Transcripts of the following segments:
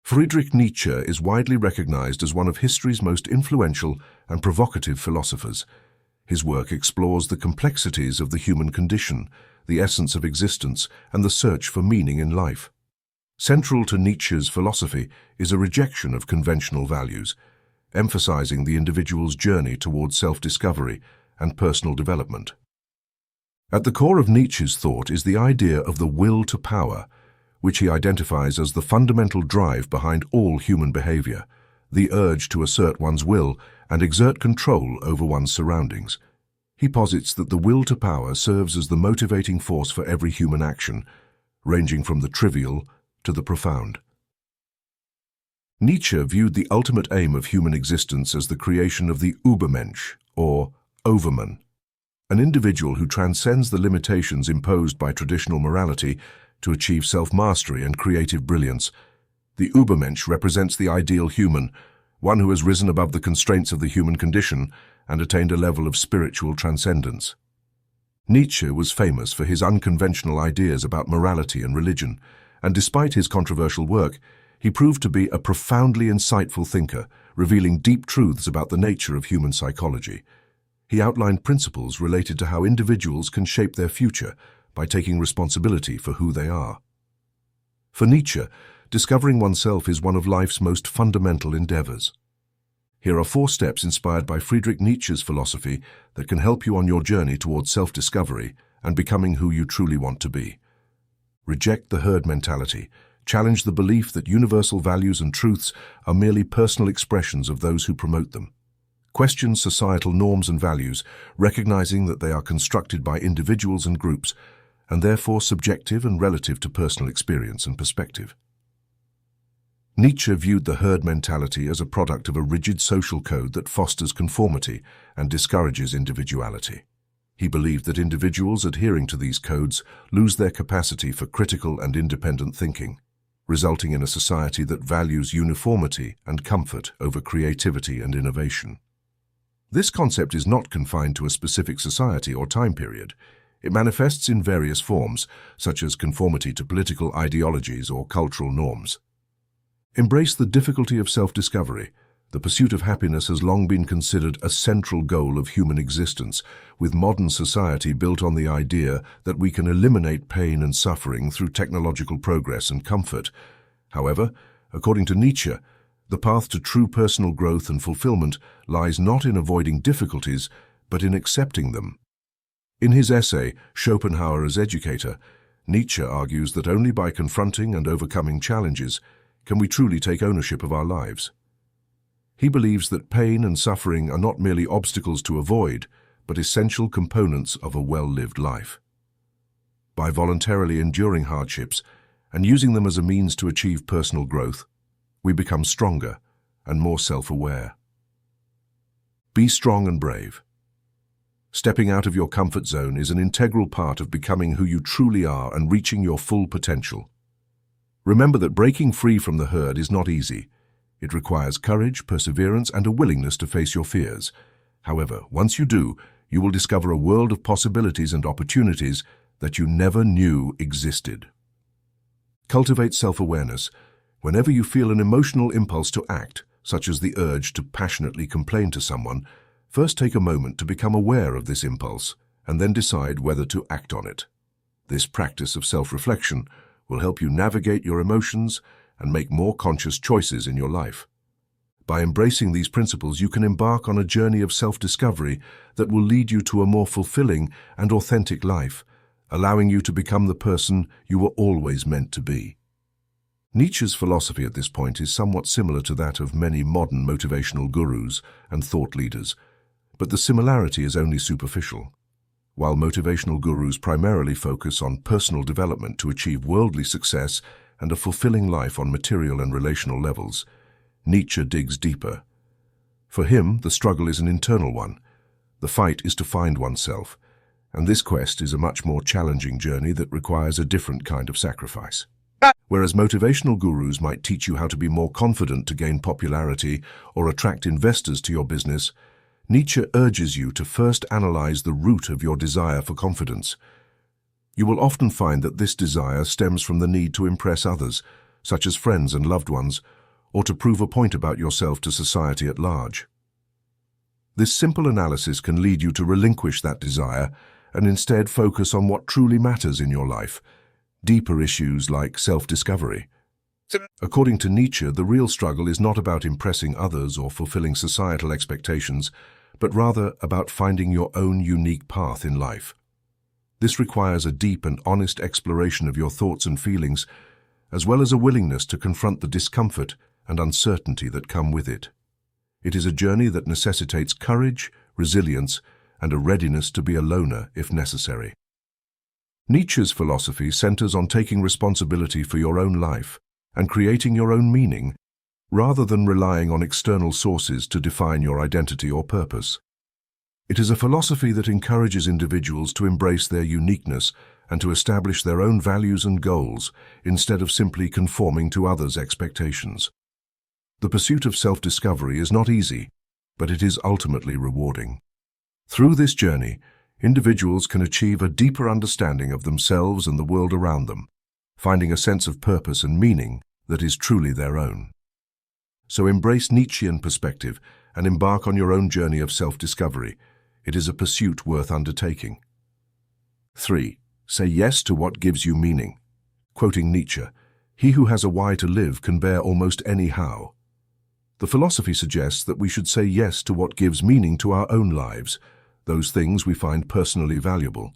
Friedrich Nietzsche is widely recognized as one of history's most influential and provocative philosophers. His work explores the complexities of the human condition, the essence of existence, and the search for meaning in life. Central to Nietzsche's philosophy is a rejection of conventional values, emphasizing the individual's journey towards self-discovery and personal development. At the core of Nietzsche's thought is the idea of the will to power, which he identifies as the fundamental drive behind all human behavior, the urge to assert one's will and exert control over one's surroundings. He posits that the will to power serves as the motivating force for every human action, ranging from the trivial to the profound. Nietzsche viewed the ultimate aim of human existence as the creation of the Übermensch, or overman, an individual who transcends the limitations imposed by traditional morality to achieve self-mastery and creative brilliance. The Übermensch represents the ideal human, one who has risen above the constraints of the human condition and attained a level of spiritual transcendence. Nietzsche was famous for his unconventional ideas about morality and religion, and despite his controversial work, he proved to be a profoundly insightful thinker, revealing deep truths about the nature of human psychology. He outlined principles related to how individuals can shape their future by taking responsibility for who they are. For Nietzsche, discovering oneself is one of life's most fundamental endeavors. Here are 4 steps inspired by Friedrich Nietzsche's philosophy that can help you on your journey towards self-discovery and becoming who you truly want to be. Reject the herd mentality. Challenge the belief that universal values and truths are merely personal expressions of those who promote them. Question societal norms and values, recognizing that they are constructed by individuals and groups, and therefore subjective and relative to personal experience and perspective. Nietzsche viewed the herd mentality as a product of a rigid social code that fosters conformity and discourages individuality. He believed that individuals adhering to these codes lose their capacity for critical and independent thinking, resulting in a society that values uniformity and comfort over creativity and innovation. This concept is not confined to a specific society or time period. It manifests in various forms, such as conformity to political ideologies or cultural norms. Embrace the difficulty of self-discovery. The pursuit of happiness has long been considered a central goal of human existence, with modern society built on the idea that we can eliminate pain and suffering through technological progress and comfort. However, according to Nietzsche, the path to true personal growth and fulfillment lies not in avoiding difficulties, but in accepting them. In his essay, Schopenhauer as Educator, Nietzsche argues that only by confronting and overcoming challenges can we truly take ownership of our lives. He believes that pain and suffering are not merely obstacles to avoid, but essential components of a well-lived life. By voluntarily enduring hardships and using them as a means to achieve personal growth, we become stronger and more self-aware. Be strong and brave. Stepping out of your comfort zone is an integral part of becoming who you truly are and reaching your full potential. Remember that breaking free from the herd is not easy. It requires courage, perseverance, and a willingness to face your fears. However, once you do, you will discover a world of possibilities and opportunities that you never knew existed. Cultivate self-awareness. Whenever you feel an emotional impulse to act, such as the urge to passionately complain to someone, first take a moment to become aware of this impulse and then decide whether to act on it. This practice of self-reflection will help you navigate your emotions and make more conscious choices in your life. By embracing these principles, you can embark on a journey of self-discovery that will lead you to a more fulfilling and authentic life, allowing you to become the person you were always meant to be. Nietzsche's philosophy at this point is somewhat similar to that of many modern motivational gurus and thought leaders, but the similarity is only superficial. While motivational gurus primarily focus on personal development to achieve worldly success and a fulfilling life on material and relational levels, Nietzsche digs deeper. For him, the struggle is an internal one. The fight is to find oneself, and this quest is a much more challenging journey that requires a different kind of sacrifice. Whereas motivational gurus might teach you how to be more confident to gain popularity or attract investors to your business, Nietzsche urges you to first analyze the root of your desire for confidence. You will often find that this desire stems from the need to impress others, such as friends and loved ones, or to prove a point about yourself to society at large. This simple analysis can lead you to relinquish that desire and instead focus on what truly matters in your life, deeper issues like self-discovery. According to Nietzsche, the real struggle is not about impressing others or fulfilling societal expectations, but rather about finding your own unique path in life. This requires a deep and honest exploration of your thoughts and feelings, as well as a willingness to confront the discomfort and uncertainty that come with it. It is a journey that necessitates courage, resilience, and a readiness to be a loner if necessary. Nietzsche's philosophy centers on taking responsibility for your own life and creating your own meaning, rather than relying on external sources to define your identity or purpose. It is a philosophy that encourages individuals to embrace their uniqueness and to establish their own values and goals instead of simply conforming to others' expectations. The pursuit of self-discovery is not easy, but it is ultimately rewarding. Through this journey, individuals can achieve a deeper understanding of themselves and the world around them, finding a sense of purpose and meaning that is truly their own. So embrace Nietzschean perspective and embark on your own journey of self-discovery. It is a pursuit worth undertaking. 3. Say yes to what gives you meaning. Quoting Nietzsche, "He who has a why to live can bear almost any how." The philosophy suggests that we should say yes to what gives meaning to our own lives, those things we find personally valuable.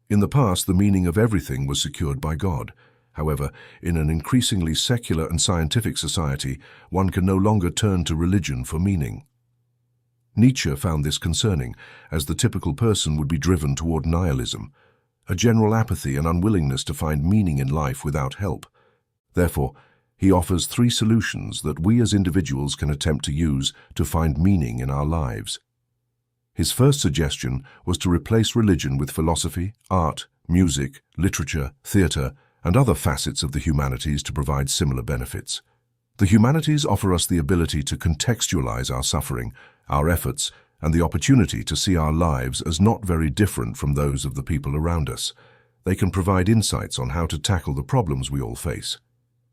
In the past, the meaning of everything was secured by God. However, in an increasingly secular and scientific society, one can no longer turn to religion for meaning. Nietzsche found this concerning, as the typical person would be driven toward nihilism, a general apathy and unwillingness to find meaning in life without help. Therefore, he offers 3 solutions that we as individuals can attempt to use to find meaning in our lives. His first suggestion was to replace religion with philosophy, art, music, literature, theater, and other facets of the humanities to provide similar benefits. The humanities offer us the ability to contextualize our suffering, our efforts, and the opportunity to see our lives as not very different from those of the people around us. They can provide insights on how to tackle the problems we all face.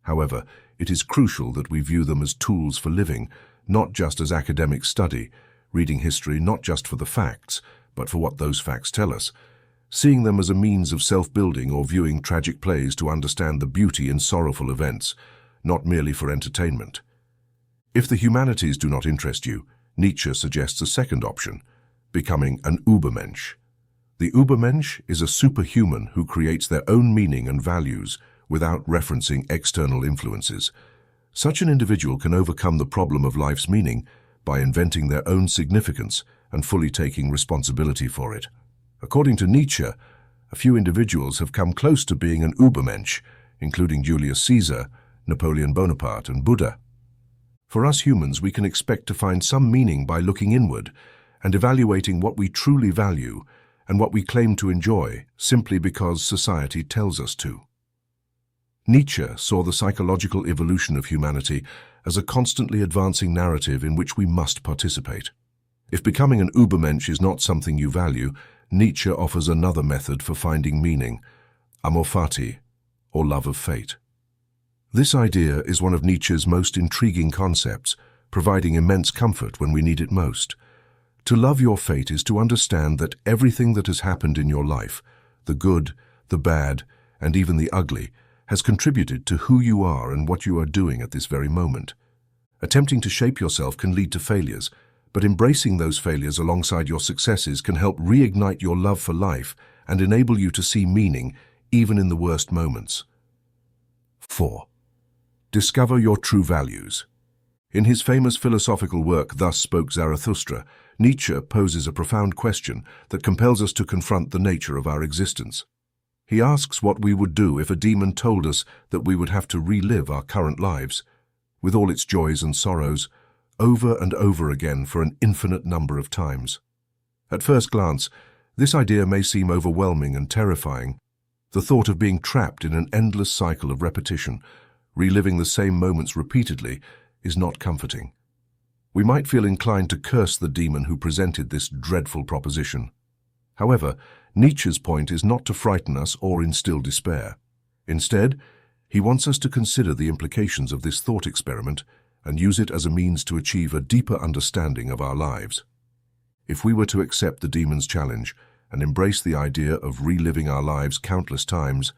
However, it is crucial that we view them as tools for living, not just as academic study, reading history not just for the facts, but for what those facts tell us, seeing them as a means of self-building or viewing tragic plays to understand the beauty in sorrowful events, not merely for entertainment. If the humanities do not interest you, Nietzsche suggests a second option, becoming an Übermensch. The Übermensch is a superhuman who creates their own meaning and values without referencing external influences. Such an individual can overcome the problem of life's meaning by inventing their own significance and fully taking responsibility for it. According to Nietzsche, a few individuals have come close to being an Übermensch, including Julius Caesar, Napoleon Bonaparte, and Buddha. For us humans, we can expect to find some meaning by looking inward and evaluating what we truly value and what we claim to enjoy simply because society tells us to. Nietzsche saw the psychological evolution of humanity as a constantly advancing narrative in which we must participate. If becoming an Übermensch is not something you value, Nietzsche offers another method for finding meaning, amor fati, or love of fate. This idea is one of Nietzsche's most intriguing concepts, providing immense comfort when we need it most. To love your fate is to understand that everything that has happened in your life, the good, the bad, and even the ugly, has contributed to who you are and what you are doing at this very moment. Attempting to shape yourself can lead to failures, but embracing those failures alongside your successes can help reignite your love for life and enable you to see meaning even in the worst moments. 4. Discover your true values. In his famous philosophical work, Thus Spoke Zarathustra, Nietzsche poses a profound question that compels us to confront the nature of our existence. He asks what we would do if a demon told us that we would have to relive our current lives, with all its joys and sorrows, over and over again for an infinite number of times. At first glance, this idea may seem overwhelming and terrifying. The thought of being trapped in an endless cycle of repetition, reliving the same moments repeatedly, is not comforting. We might feel inclined to curse the demon who presented this dreadful proposition. However, Nietzsche's point is not to frighten us or instill despair. Instead, He wants us to consider the implications of this thought experiment and use it as a means to achieve a deeper understanding of our lives. If we were to accept the demon's challenge and embrace the idea of reliving our lives countless times,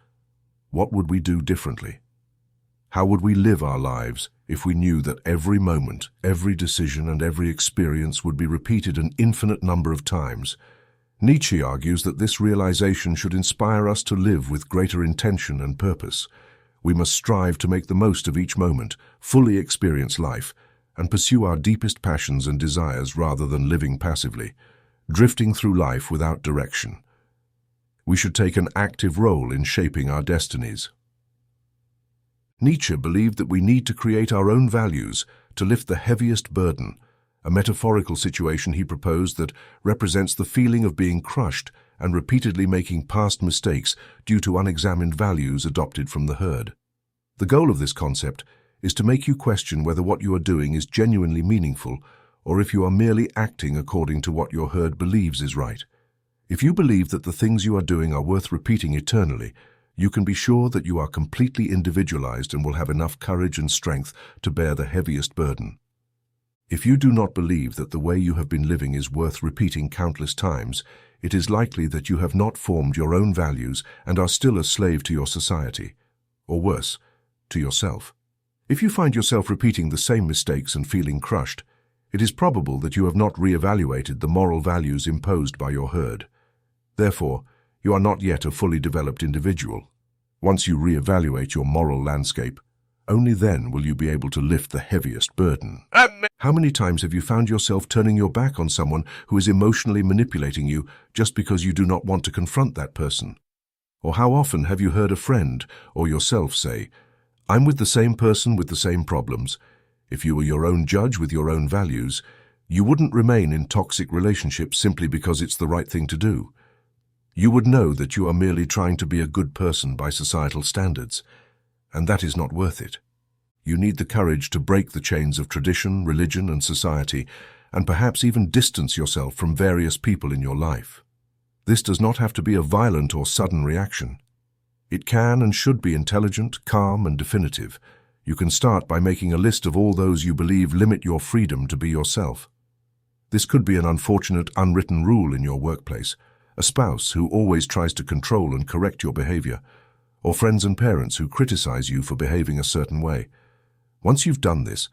what would we do differently? How would we live our lives if we knew that every moment, every decision, and every experience would be repeated an infinite number of times? Nietzsche argues that this realization should inspire us to live with greater intention and purpose. We must strive to make the most of each moment, fully experience life, and pursue our deepest passions and desires rather than living passively, drifting through life without direction. We should take an active role in shaping our destinies. Nietzsche believed that we need to create our own values to lift the heaviest burden, a metaphorical situation he proposed that represents the feeling of being crushed and repeatedly making past mistakes due to unexamined values adopted from the herd. The goal of this concept is to make you question whether what you are doing is genuinely meaningful or if you are merely acting according to what your herd believes is right. If you believe that the things you are doing are worth repeating eternally, you can be sure that you are completely individualized and will have enough courage and strength to bear the heaviest burden. If you do not believe that the way you have been living is worth repeating countless times, it is likely that you have not formed your own values and are still a slave to your society, or worse, to yourself. If you find yourself repeating the same mistakes and feeling crushed, it is probable that you have not re-evaluated the moral values imposed by your herd. Therefore, you are not yet a fully developed individual. Once you re-evaluate your moral landscape, only then will you be able to lift the heaviest burden. How many times have you found yourself turning your back on someone who is emotionally manipulating you just because you do not want to confront that person? Or how often have you heard a friend or yourself say, "I'm with the same person with the same problems"? If you were your own judge with your own values, you wouldn't remain in toxic relationships simply because it's the right thing to do. You would know that you are merely trying to be a good person by societal standards, and that is not worth it. You need the courage to break the chains of tradition, religion, and society, and perhaps even distance yourself from various people in your life. This does not have to be a violent or sudden reaction. It can and should be intelligent, calm, and definitive. You can start by making a list of all those you believe limit your freedom to be yourself. This could be an unfortunate, unwritten rule in your workplace, a spouse who always tries to control and correct your behavior, or friends and parents who criticize you for behaving a certain way. Once you've done this,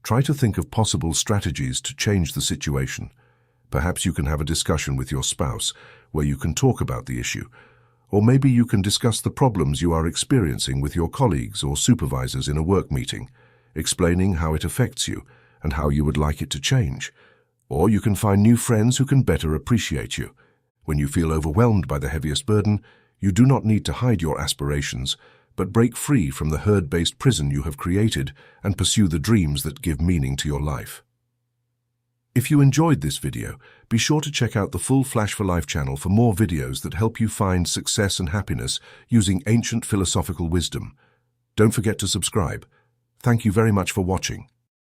try to think of possible strategies to change the situation. Perhaps you can have a discussion with your spouse where you can talk about the issue, or maybe you can discuss the problems you are experiencing with your colleagues or supervisors in a work meeting, explaining how it affects you and how you would like it to change. Or you can find new friends who can better appreciate you. When you feel overwhelmed by the heaviest burden, you do not need to hide your aspirations, but break free from the herd-based prison you have created and pursue the dreams that give meaning to your life. If you enjoyed this video, be sure to check out the full Flash for Life channel for more videos that help you find success and happiness using ancient philosophical wisdom. Don't forget to subscribe. Thank you very much for watching.